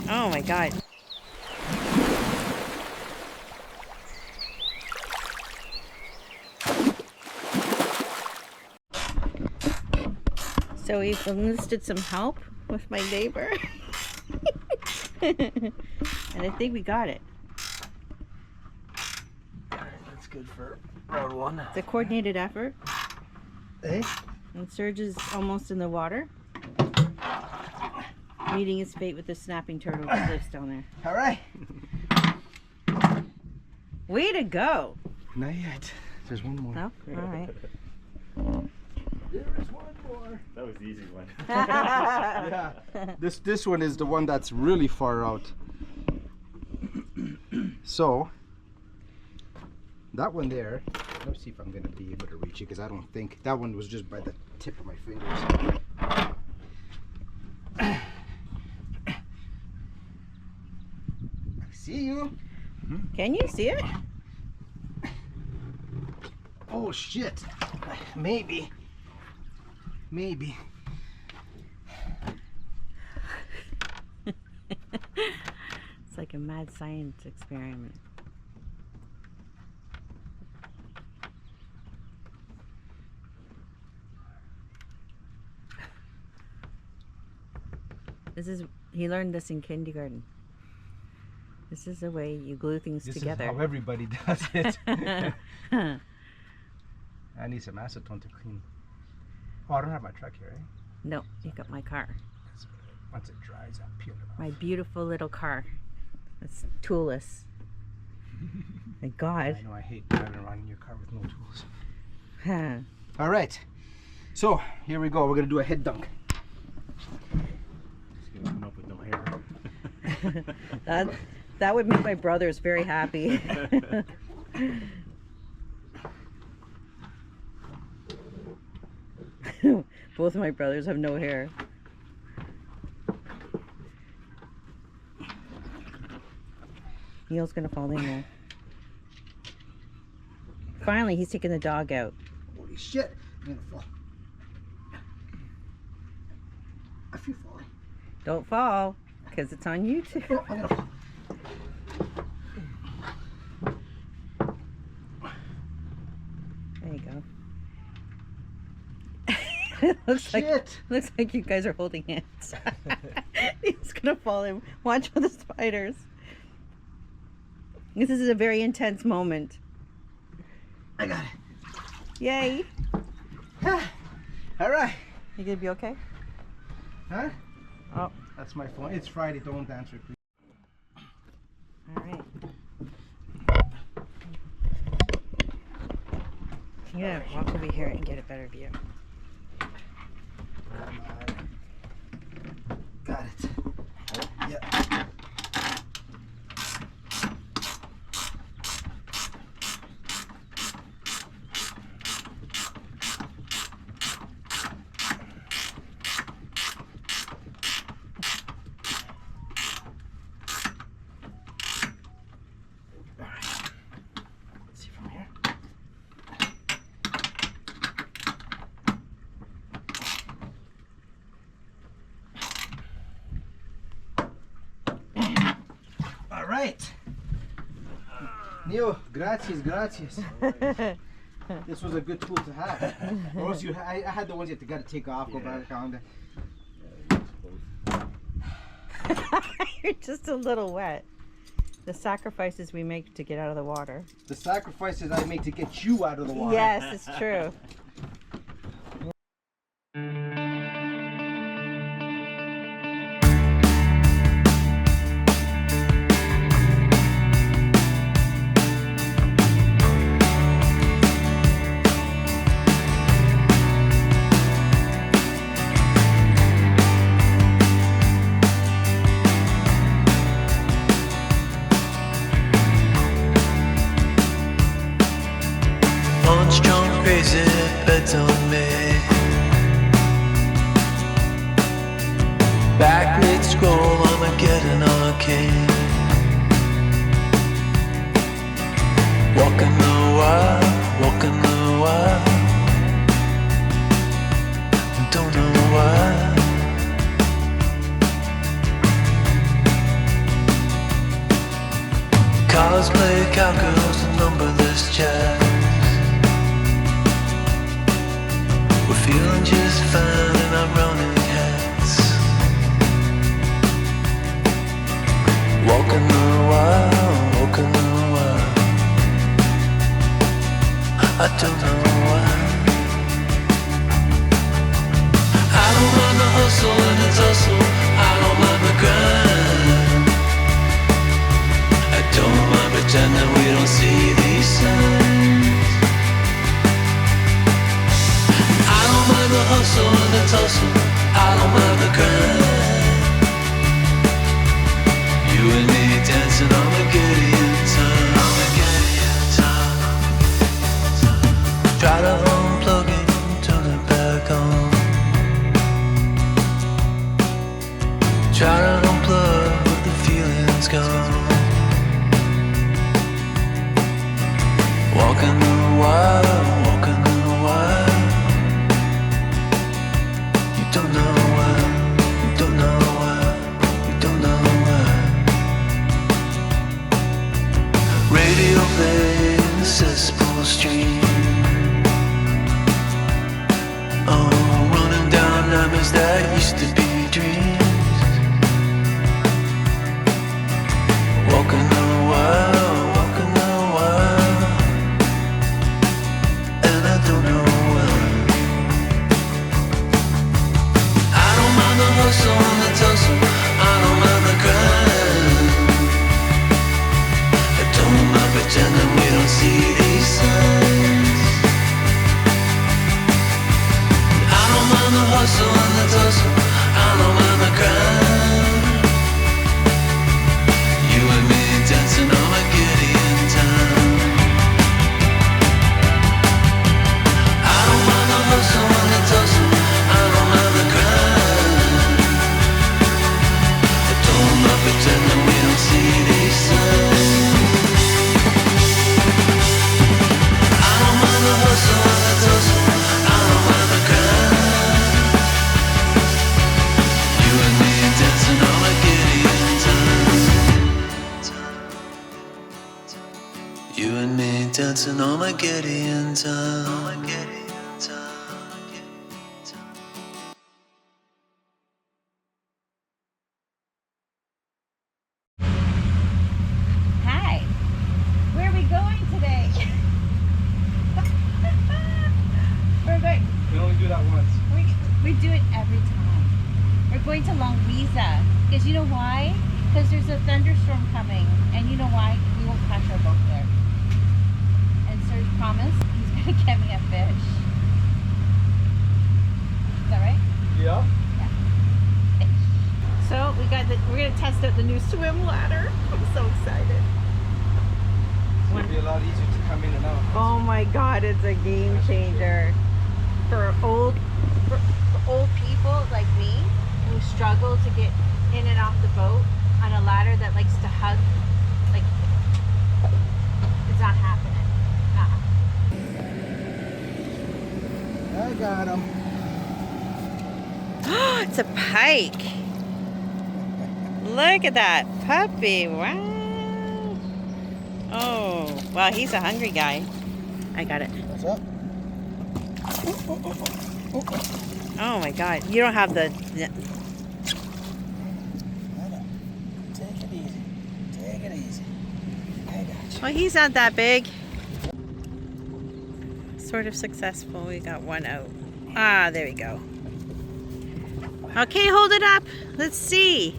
Oh my God. So we've enlisted some help with my neighbor. And I think we got it. That's good for round one. It's a coordinated effort. Eh? And Serge is almost in the water, meeting his fate with the snapping turtle that lives down there. All right. Way to go! Not yet. There's one more. No? All right. There is one more. That was the easy one. Yeah. This one is the one that's really far out. So that one there. Let's see if I'm gonna be able to reach it because I don't think that one was just by the tip of my fingers. I see you. Can you see it? Oh shit. Maybe. Maybe. It's like a mad science experiment. He learned this in kindergarten. This is the way you glue things together. This is how everybody does it. I need some acetone to clean. Oh, I don't have my truck here, eh? No, you got my car. Once it dries, I'll peel it off. My beautiful little car. It's toolless. Thank God. I know, I hate driving around in your car with no tools. Huh. All right. So, here we go. We're going to do a head dunk. Just gonna come up with no hair. That would make my brothers very happy. Both of my brothers have no hair. Neil's gonna fall in there. Finally, he's taking the dog out. Holy shit. I'm going to fall. I feel falling. Don't fall, because it's on YouTube. Oh, I'm going to fall. There you go. looks like you guys are holding hands. He's gonna fall in. Watch for the spiders. This is a very intense moment. I got it. Yay! All right. You gonna be okay? Huh? Oh, That's my phone. It's Friday. Don't answer, please. all right. Yeah, walk over here and get a better view. Got it. Yep. Let's see from here. All right. Neil, gracias. This was a good tool to have. Or else I had the ones you got to take off, go back on. You're just a little wet. The sacrifices we make to get out of the water. The sacrifices I make to get you out of the water. Yes, it's true. Strong crazy bets on me. Back mid scroll, Armageddon arcane. Walking the wild, don't know why. Bars play cowgirls and numberless chats. We're feeling just fine in our running hats. Walking the wild, walking the wild. I don't know why. I don't mind the hustle and the tussle. I don't mind the grind. I don't mind pretending we don't see these signs. I don't mind the hustle and the tussle. I don't mind the grind. You and me dancing on the Gideon time. Try to unplug it, turn it back on. Try to unplug, but the feeling's gone. Walking the wild, walking the wild. You don't know why, you don't know why, you don't know why. Radio play in the cesspool stream. Oh, running down nightmares that used to be dreams. Walking the wild, walking the wild. And I don't know why. I don't mind the hustle and the tussle. I don't mind the grind. I don't mind pretending we don't see these signs. I don't mind the hustle and the tussle. I don't mind the grind. You and me dancing on a Gideon time. I don't mind the hustle and the tussle. I don't mind the grind. I don't mind pretending we don't see these signs. I don't mind the hustle and the tussle. I don't mind the grind. You and me dancing on a Gideon time. You and me dancing on a Gideon time. Hi. Where are we going today? We're going. We only do that once. We do it every time. We're going to Longuissa. Because you know why? Because there's a thunderstorm coming. And you know why? We won't crash our boat there. And Serge promised he's going to get me a fish. Is that right? Yeah. Yeah. Fish. So we're going to test out the new swim ladder. I'm so excited. It'll be a lot easier to come in and out. Oh my God, it's a game changer. For old people like me who struggle to get in and off the boat on a ladder that likes to hug, like, it's not happening. I got him. It's a pike. Look at that puppy. Wow. Oh, wow, he's a hungry guy. I got it. What's up? Oh my God, you don't have the... Take it easy. Take it easy. I got you. Well, he's not that big. Sort of successful. We got one out. Ah, there we go. Okay, hold it up. Let's see.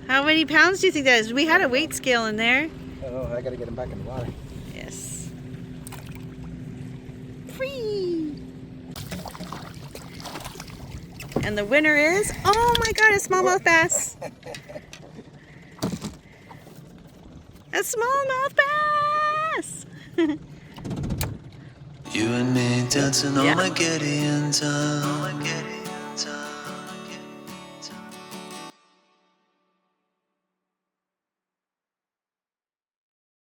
How many pounds do you think that is? We had a weight scale in there. Oh, I gotta get him back in the water. Yes. Free. And the winner is, oh my God, a smallmouth bass. A smallmouth bass. You and me dancing on Yeah. a Gideon time.